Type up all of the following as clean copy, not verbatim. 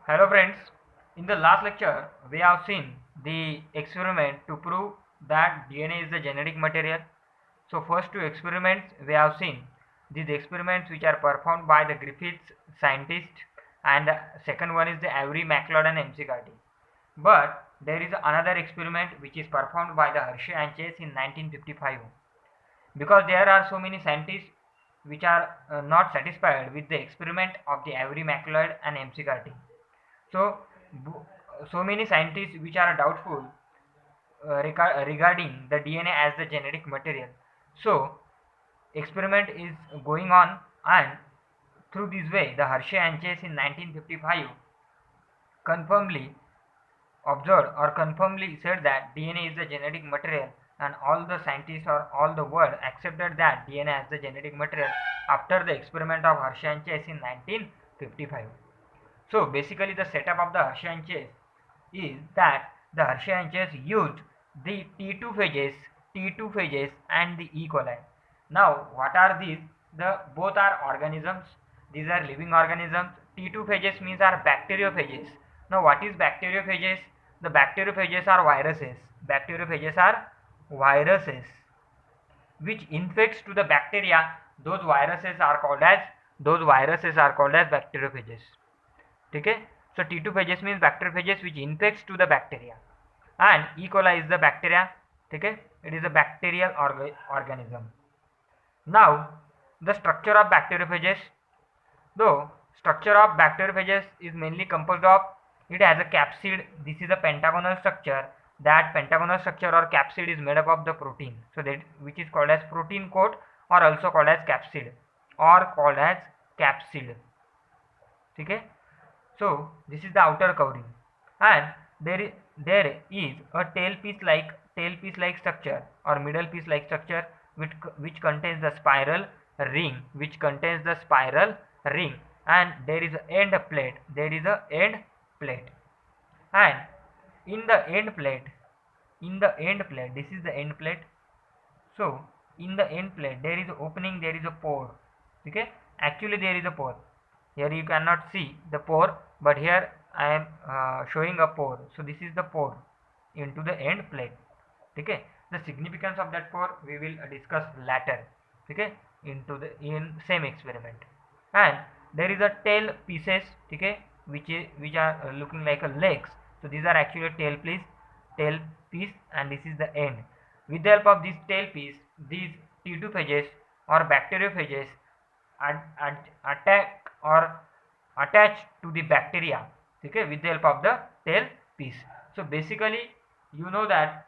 Hello friends, in the last lecture we have seen the experiment to prove that DNA is the genetic material. So first two experiments we have seen, these experiments which are performed by the Griffiths scientist, and the second one is the Avery McLeod and McCarthy. But there is another experiment which is performed by the Hershey and Chase in 1955, because there are so many scientists which are not satisfied with the experiment of the Avery McLeod and McCarthy. So, so many scientists which are doubtful regarding the DNA as the genetic material. So, experiment is going on, and through this way, the Hershey and Chase in 1955 confirmedly observed or confirmedly said that DNA is the genetic material, and all the scientists or all the world accepted that DNA as the genetic material after the experiment of Hershey and Chase in 1955. So basically the setup of the Hershey and Chase is that the Hershey and Chase used the T2 phages and the E. coli. Now what are these? The both are organisms. These are living organisms. T2 phages means are bacteriophages. Now what is bacteriophages? The bacteriophages are viruses. Bacteriophages are viruses which infects to the bacteria. Those viruses are called as bacteriophages. ठीक है. So T2 phages means bacteriophages which infects to the bacteria, and E. coli is the bacteria. ठीक है. It is a bacterial organism. Now the structure of bacteriophages. Though structure of bacteriophages is mainly composed of, it has a capsid. This is a pentagonal structure. That pentagonal structure or capsid is made up of the protein. So that which is called as protein coat, or also called as capsid, or called as capsid. ठीक है. So this is the outer covering, and there is a tail piece like structure or middle piece like structure which contains the spiral ring, and there is a end plate. And in the end plate, this is the end plate. So in the end plate there is opening, there is a pore. Okay, actually there is a pore. Here you cannot see the pore, but here I am showing a pore. So this is the pore into the end plate. Okay, the significance of that pore we will discuss later. Okay, in same experiment. And there is a tail pieces. Okay, which are looking like a legs. So these are actually tail piece, and this is the end. With the help of this tail piece, these T2 phages or bacteriophages attack or attach to the bacteria, okay, with the help of the tail piece. So basically you know that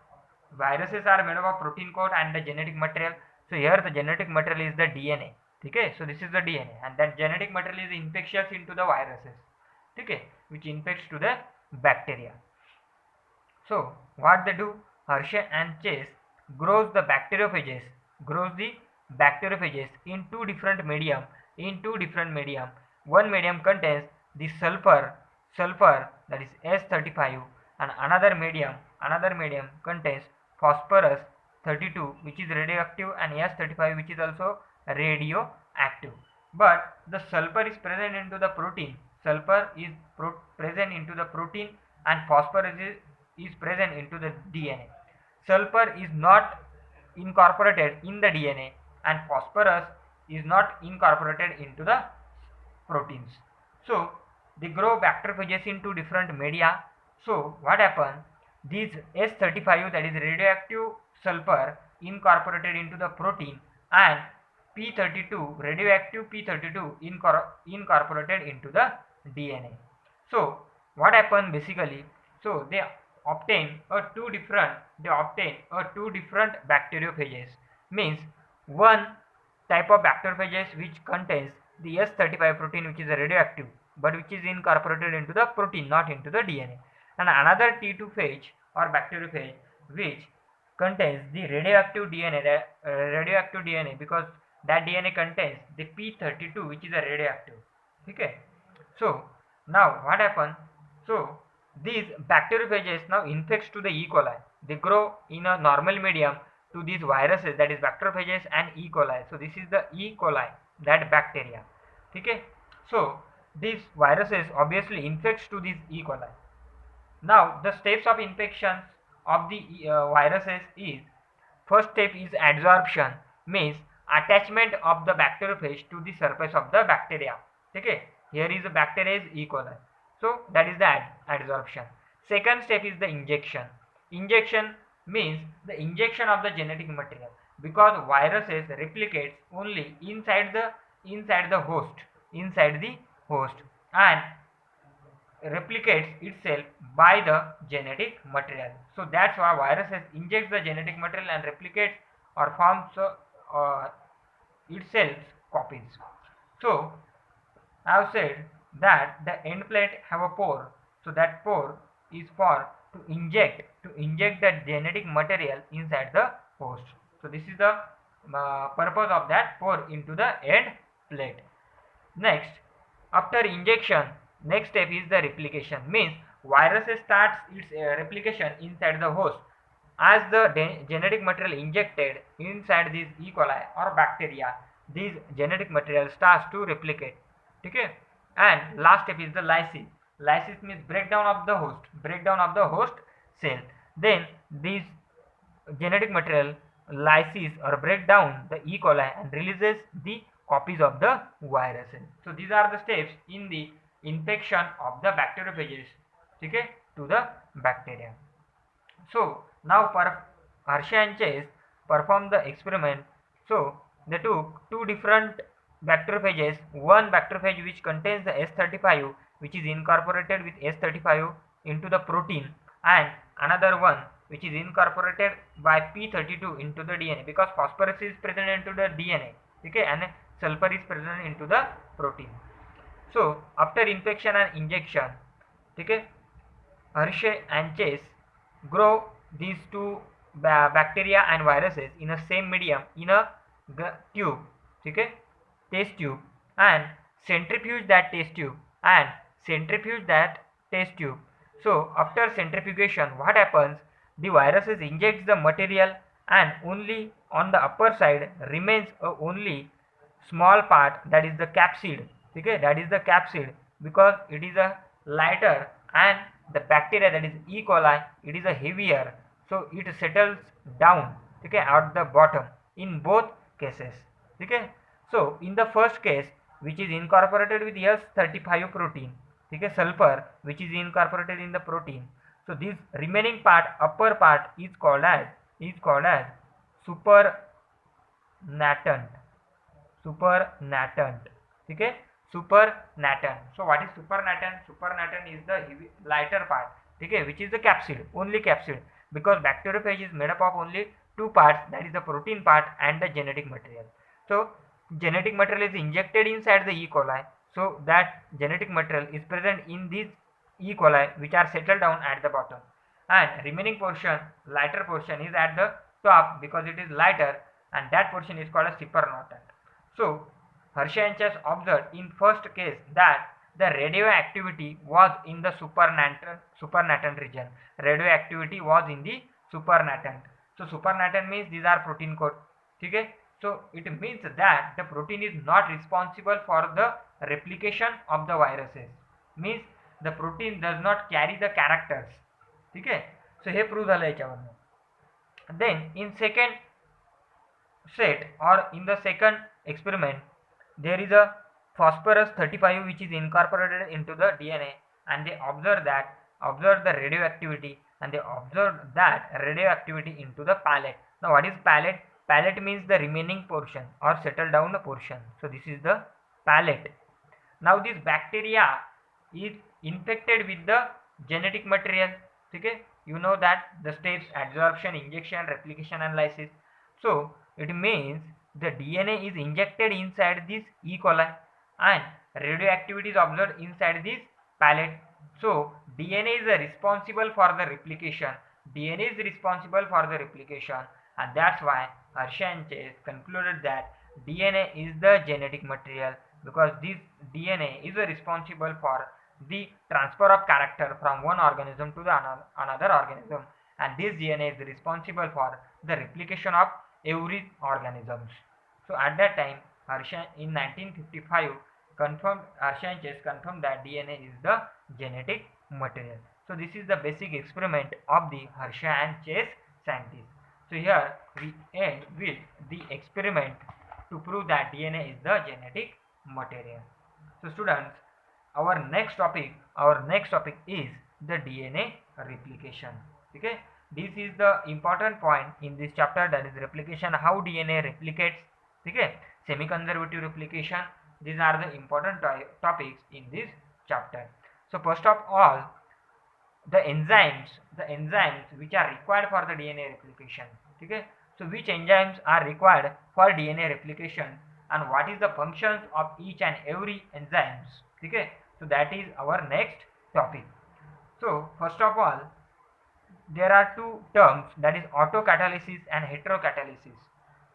viruses are made up of protein coat and the genetic material. So here the genetic material is the DNA. Okay, so this is the DNA, and that genetic material is infectious into the viruses, okay, which infects to the bacteria. So what they do, Hershey and Chase grows the bacteriophages in two different medium. One medium contains the sulfur, that is S35, and another medium contains phosphorus 32, which is radioactive, and S35, which is also radioactive. But the sulfur is present into the protein. Present into the protein, and phosphorus is present into the DNA. Sulfur is not incorporated in the DNA, and phosphorus is not incorporated into the proteins. So they grow bacteriophages into different media. So what happens? These S35, that is radioactive sulfur, incorporated into the protein, and P32, radioactive P32, incorporated into the DNA. So what happened basically? So they obtain a two different bacteriophages. Means one type of bacteriophages which contains the S35 protein, which is radioactive, but which is incorporated into the protein, not into the DNA. And another T2 phage or bacteriophage which contains the radioactive DNA, because that DNA contains the P32, which is a radioactive. Okay. So now what happens? So these bacteriophages now infects to the E. coli. They grow in a normal medium to these viruses, that is bacteriophages and E. coli. So this is the E. coli, that bacteria. Okay. So these viruses obviously infects to these E. coli. Now the steps of infections of the viruses is, first step is adsorption, means attachment of the bacteriophage to the surface of the bacteria. Okay, here is a bacteria is E. coli, so that is the adsorption. Second step is the injection. Injection means the injection of the genetic material, because viruses replicates only inside the host, and replicates itself by the genetic material. So that's why viruses inject the genetic material and replicates or forms itself copies. So I have said that the end plate have a pore, so that pore is for to inject the genetic material inside the host. So this is the purpose of that pore into the end plate. Next, after injection, next step is the replication. Means viruses starts its replication inside the host. As the genetic material injected inside these E. coli or bacteria, these genetic material starts to replicate. Okay, and last step is the lysis. Lysis means breakdown of the host cell. Then these genetic material lyses or break down the E. coli and releases the copies of the viruses. So these are the steps in the infection of the bacteriophages, okay, to the bacteria. So now Hershey and Chase performed the experiment. So they took two different bacteriophages, one bacteriophage which contains the S35, which is incorporated with S35 into the protein, and another one which is incorporated by P32 into the DNA, because phosphorus is present into the DNA, okay, and sulfur is present into the protein. So after infection and injection, okay, Hershey and Chase grow these two bacteria and viruses in a same medium in a tube, okay, test tube, and centrifuge that test tube and centrifuge that test tube. So after centrifugation, what happens? The viruses injects the material, and only on the upper side remains only small part, that is the capsid. Okay, that is the capsid, because it is a lighter, and the bacteria, that is E. coli, it is a heavier, so it settles down, okay, at the bottom in both cases. Okay, so in the first case, which is incorporated with S35 protein, okay, sulfur which is incorporated in the protein, so this remaining part, upper part, is called as supernatant. Supernatant. Okay, supernatant. So what is supernatant? Supernatant is the lighter part, okay, which is the capsid, only capsid, because bacteriophage is made up of only two parts, that is the protein part and the genetic material. So genetic material is injected inside the E. coli, so that genetic material is present in these E. coli which are settled down at the bottom, and remaining portion, lighter portion, is at the top because it is lighter, and that portion is called a supernatant. So Hershey and Chase observed in first case that the radioactivity was in the supernatant region. Radioactivity was in the supernatant. So supernatant means these are protein code. Okay? So it means that the protein is not responsible for the replication of the viruses. Means the protein does not carry the characters. Okay? So हे prove झालं याच्यावरनं. Then in second set, or in the second experiment, there is a phosphorus 35 which is incorporated into the DNA, and they observed the radioactivity, and they observed that radioactivity into the palate. Now what is palate? Palate means the remaining portion or settled down portion. So this is the palate. Now this bacteria is infected with the genetic material. Okay, you know that the steps: adsorption, injection, replication, and lysis. So it means the DNA is injected inside this E. coli, and radioactivity is observed inside this palate. So DNA is responsible for the replication. DNA is responsible for the replication, and that's why Hershey and Chase concluded that DNA is the genetic material, because this DNA is responsible for the transfer of character from one organism to the another organism, and this DNA is responsible for the replication of every organisms. So at that time, Hershey in 1955, Harsha and Chase confirmed that DNA is the genetic material. So this is the basic experiment of the Harsha and Chase scientists. So here we end with the experiment to prove that DNA is the genetic material. So students, our next topic is the DNA replication. Okay, this is the important point in this chapter, that is replication, how DNA replicates. Okay, semi-conservative replication, these are the important topics in this chapter. So first of all, the enzymes which are required for the DNA replication. Okay, so which enzymes are required for DNA replication and what is the functions of each and every enzymes. Okay, so that is our next topic. So first of all, there are two terms, that is autocatalysis and heterocatalysis.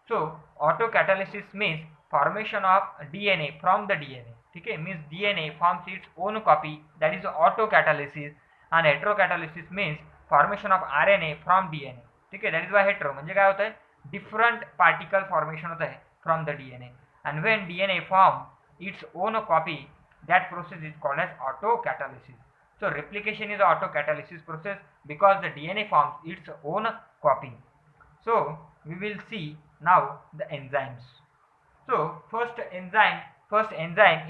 So autocatalysis means formation of DNA from the DNA. Okay, means DNA forms its own copy, that is autocatalysis. and heterocatalysis means formation of RNA from DNA. ठीक है, that is why hetero म्हणजे काय होता है, different particle formation होता है from the DNA, and when DNA form its own copy, that process is called as autocatalysis. So replication is autocatalysis process because the DNA forms its own copy. So we will see now the enzymes. So first enzyme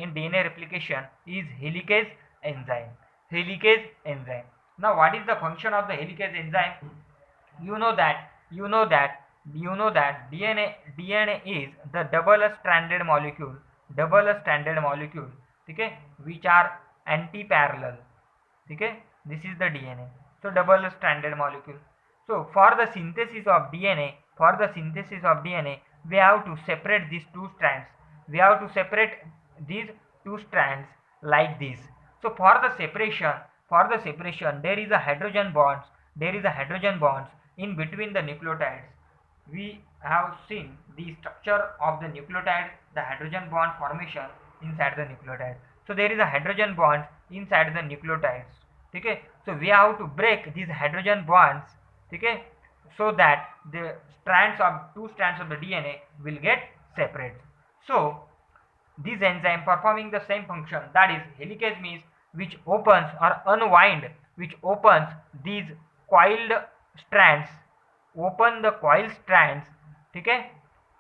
in DNA replication is helicase enzyme. Helicase enzyme. Now what is the function of the helicase enzyme? You know that DNA is the double stranded molecule, okay, which are anti-parallel. Okay, this is the DNA. So double stranded molecule. So for the synthesis of DNA, we have to separate these two strands. We have to separate these two strands like this. So for the separation, there is a hydrogen bonds. In between the nucleotides. We have seen the structure of the nucleotides, the hydrogen bond formation inside the nucleotide. So there is a hydrogen bond inside the nucleotides. Okay, so we have to break these hydrogen bonds, okay, so that the two strands of the DNA will get separate. So this enzyme performing the same function, that is helicase means which opens or unwind, these coiled strands, okay,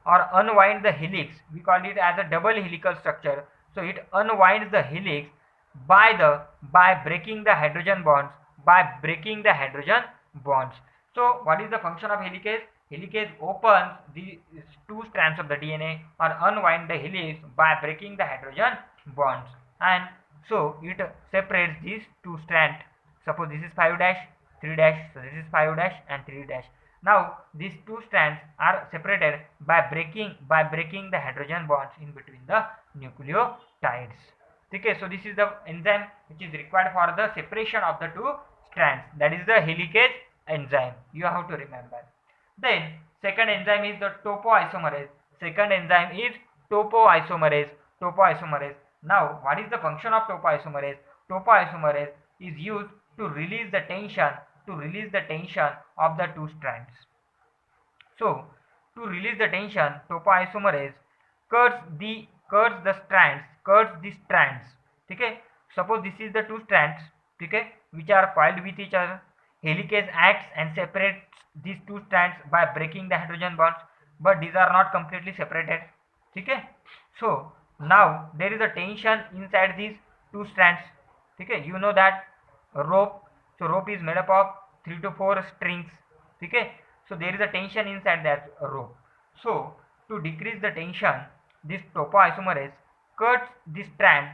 or unwind the helix. We call it as a double helical structure. So it unwinds the helix by breaking the hydrogen bonds, So what is the function of helicase? Helicase opens the two strands of the DNA or unwind the helix by breaking the hydrogen bonds, and so it separates these two strands. Suppose this is 5 dash 3 dash, so this is 5 dash and 3 dash. Now these two strands are separated by breaking the hydrogen bonds in between the nucleotides. Okay, so this is the enzyme which is required for the separation of the two strands, that is the helicase enzyme. You have to remember. Then second enzyme is the topoisomerase. Topoisomerase. Now what is the function of topoisomerase? Topoisomerase is used to release the tension of the two strands. So to release the tension, topoisomerase cuts the strands. Okay, suppose this is the two strands, okay, which are coiled with each other. Helicase acts and separates these two strands by breaking the hydrogen bonds, but these are not completely separated. Okay, so now there is a tension inside these two strands. Okay, you know that rope. So rope is made up of 3 to 4 strings. Okay, so there is a tension inside that rope. So to decrease the tension, this topoisomerase cuts this strand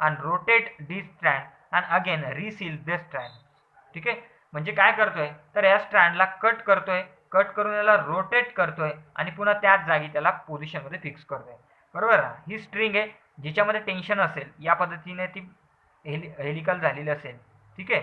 and rotate this strand and again reseal this strand. ठीक आहे, म्हणजे काय करतोय तर या स्ट्रँडला cut करून याला rotate करतोय आणि पुन्हा त्याच जागी त्याला पोझिशन मध्ये फिक्स करतोय. बरोबर ना, ही स्ट्रिंग आहे जिच्यामध्ये टेन्शन असेल, या पद्धतीने ती हेलिकल झालेली असेल. ठीक आहे,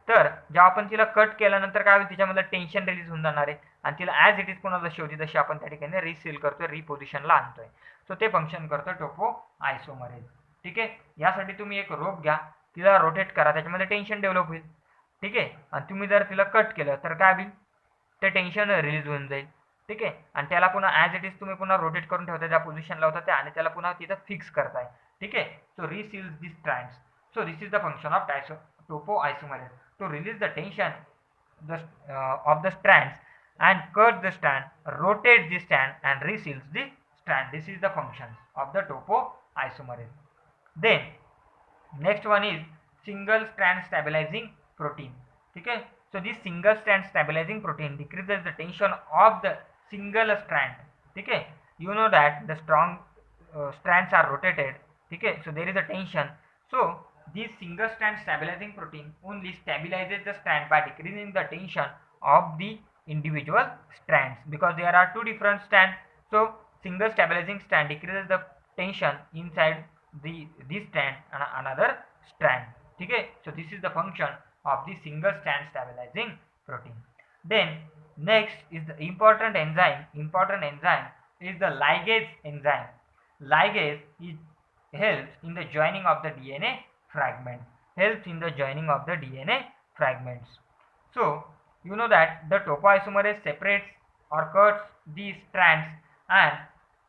तर जेव्हा आपण तिला कट केल्यानंतर काय होईल, तिच्यामध्ये टेन्शन रिलीज होऊन जाणार आहे आणि तिला ॲज इट इज पुन्हा जशी होती तशी आपण त्या ठिकाणी रिसील करतोय, रिपोझिशनला आणतोय. सो ते फंक्शन करतोय टोपोआयसोमरेज. ठीक आहे, यासाठी तुम्ही एक रोप घ्या, तिला रोटेट करा, त्याच्यामध्ये टेन्शन डेव्हलप होईल. ठीक आहे, आणि तुम्ही जर तिला कट केलं तर काय होईल, ते टेन्शन रिलीज होऊन जाईल. ठीक आहे. आणि त्याला पुन्हा ॲज इट इज तुम्ही पुन्हा रोटेट करून ठेवता ज्या पोझिशनला होता त्या आणि त्याला पुन्हा तिथं फिक्स करताय. ठीक आहे. So reseals the strands. So this is the function of topoisomerase to release the tension of the strands and cut the strand, rotate the strand and reseals the strand. This is the function of the topo isomerase. Then next one is single strand stabilizing protein. Okay, so this single strand stabilizing protein decreases the tension of the single strand. Okay, you know that the strong strands are rotated. Okay, so there is a tension. So this single strand stabilizing protein only stabilizes the strand by decreasing the tension of the individual strands, because there are two different strands. So single stabilizing strand decreases the tension inside this strand and another strand. Okay, so this is the function of the single strand stabilizing protein. Then next is the important enzyme. Important enzyme is the ligase enzyme. Ligase helps in the joining of the DNA fragments. Helps in the joining of the DNA fragments. So you know that the topoisomerase separates or cuts these strands, and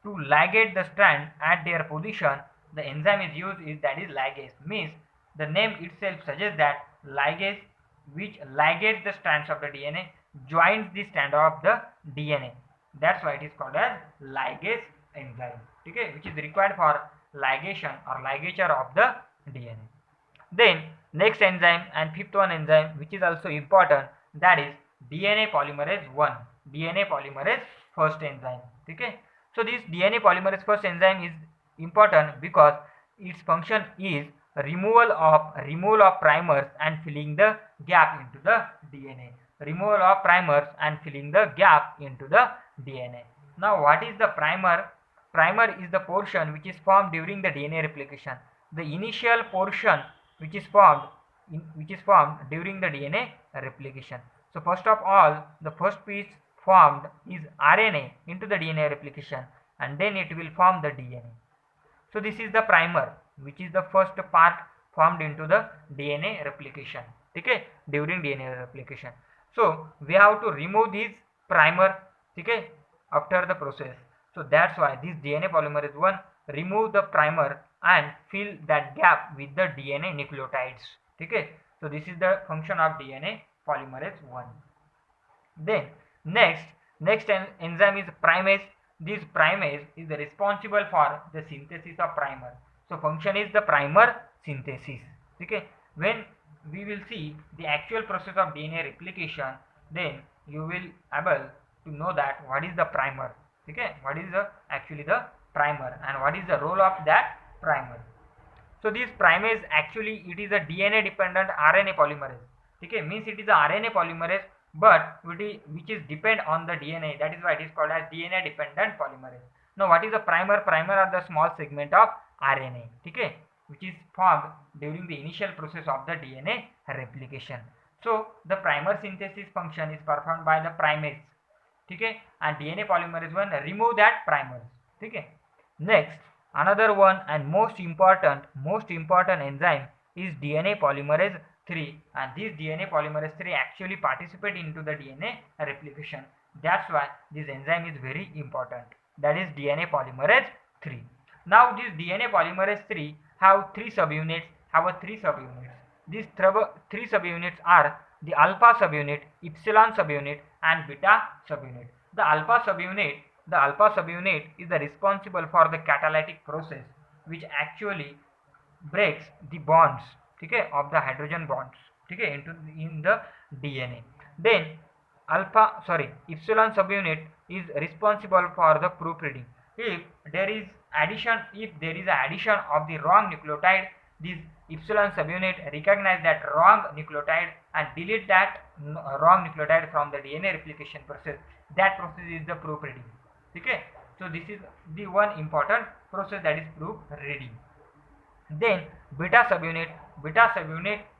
to ligate the strand at their position, the enzyme is used is that is ligase. Means the name itself suggests that ligase, which ligates the strands of the DNA, joins the strand of the DNA. That's why it is called as ligase enzyme. Okay, which is required for ligation or ligature of the DNA. Then next enzyme and fifth one enzyme which is also important, that is DNA polymerase 1. DNA polymerase first enzyme. Okay. So this DNA polymerase first enzyme is important because its function is removal of primers and filling the gap into the DNA. Removal of primers and filling the gap into the DNA. Now what is the primer? Primer is the portion which is formed during the DNA replication. The initial portion which is formed during the DNA replication. So first of all, the first piece formed is RNA into the DNA replication, and then it will form the DNA. So this is the primer, which is the first part formed into the DNA replication. Okay, during DNA replication. So we have to remove this primer, okay, after the process. So that's why this DNA polymerase 1 remove the primer and fill that gap with the DNA nucleotides. Okay, so this is the function of DNA polymerase 1. Then next enzyme is primase. This primase is responsible for the synthesis of primer. So function is the primer synthesis. Okay, when we will see the actual process of DNA replication, then you will able to know that what is the primer. Okay, what is actually the primer and what is the role of that primer. So this primase actually it is a DNA dependent RNA polymerase. Okay, means it is a RNA polymerase, but which is depend on the DNA. That is why it is called as DNA dependent polymerase. Now what is the primer? Primer are the small segment of RNA. Okay, which is formed during the initial process of the DNA replication. So the primer synthesis function is performed by the primase. Okay, and DNA polymerase 1 remove that primer. Okay, next another one and most important enzyme is DNA polymerase 3, and this DNA polymerase 3 actually participate into the DNA replication. That's why this enzyme is very important. That is DNA polymerase 3. Now this DNA polymerase 3 have three subunits. These three subunits are the alpha subunit, epsilon subunit, and beta subunit. The alpha subunit is the responsible for the catalytic process which actually breaks the bonds, okay, of the hydrogen bonds, okay, in the DNA. Then epsilon subunit is responsible for the proofreading. If there is addition of the wrong nucleotide, this epsilon subunit recognize that wrong nucleotide and delete that wrong nucleotide from the DNA replication process. That process is the proofreading. Okay, so this is the one important process, that is proofreading. Then beta subunit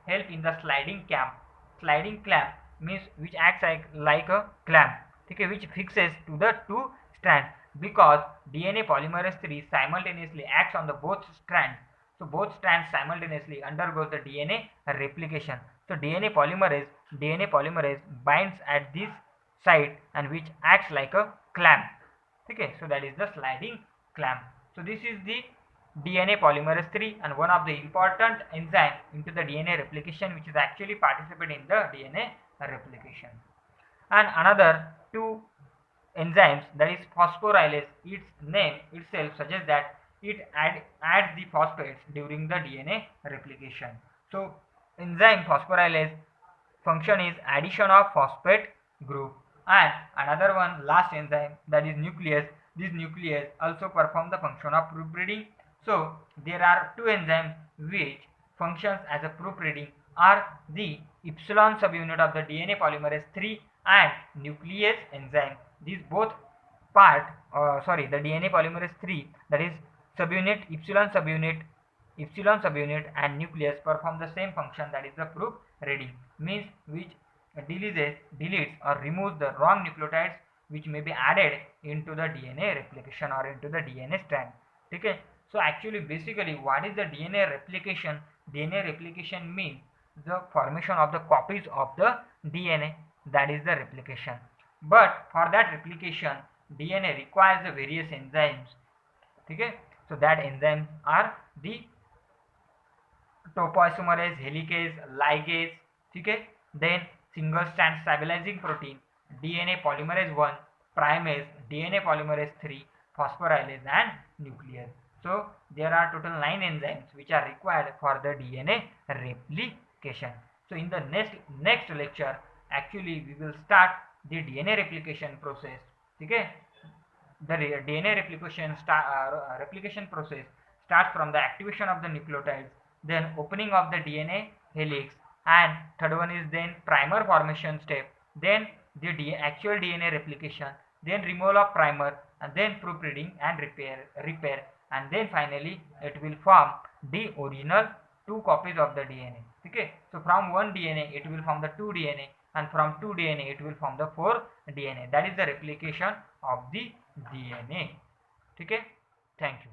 help in the sliding clamp. Sliding clamp means which acts like a clamp, okay, which fixes to the two strands, because DNA polymerase 3 simultaneously acts on the both strands. So both strands simultaneously undergoes the DNA replication. So DNA polymerase binds at this site and which acts like a clamp. Okay, so that is the sliding clamp. So this is the DNA polymerase 3 and one of the important enzyme into the DNA replication, which is actually participate in the DNA replication. And another two enzymes, that is phosphorylase, its name itself suggests that it adds the phosphates during the DNA replication. So enzyme phosphorylase function is addition of phosphate group. And another one last enzyme, that is nuclease. This nuclease also perform the function of proofreading. So there are two enzymes which functions as a proofreading are the epsilon subunit of the DNA polymerase 3 and nuclease enzyme. These both the DNA polymerase 3, that is subunit, epsilon subunit and nucleus perform the same function, that is the proofreading, means which deletes or removes the wrong nucleotides which may be added into the DNA replication or into the DNA strand. Okay, so actually basically what is the DNA replication? DNA replication means the formation of the copies of the DNA, that is the replication. But for that replication DNA requires the various enzymes. Okay, so that enzymes are the topoisomerase, helicase, ligase, okay, then single strand stabilizing protein, DNA polymerase 1, primase, DNA polymerase 3, phosphorylase and nuclease. So there are total 9 enzymes which are required for the DNA replication. So in the next lecture actually we will start the DNA replication process. Okay, the DNA replication process starts from the activation of the nucleotides, then opening of the DNA helix, and third one is then primer formation step, then the actual DNA replication, then removal of primer, and then proofreading and repair, and then finally it will form the original 2 copies of the DNA. Okay, so from one DNA it will form the 2 DNA, and from 2 DNA it will form the 4 DNA. That is the replication of the DNA. Okay, thank you.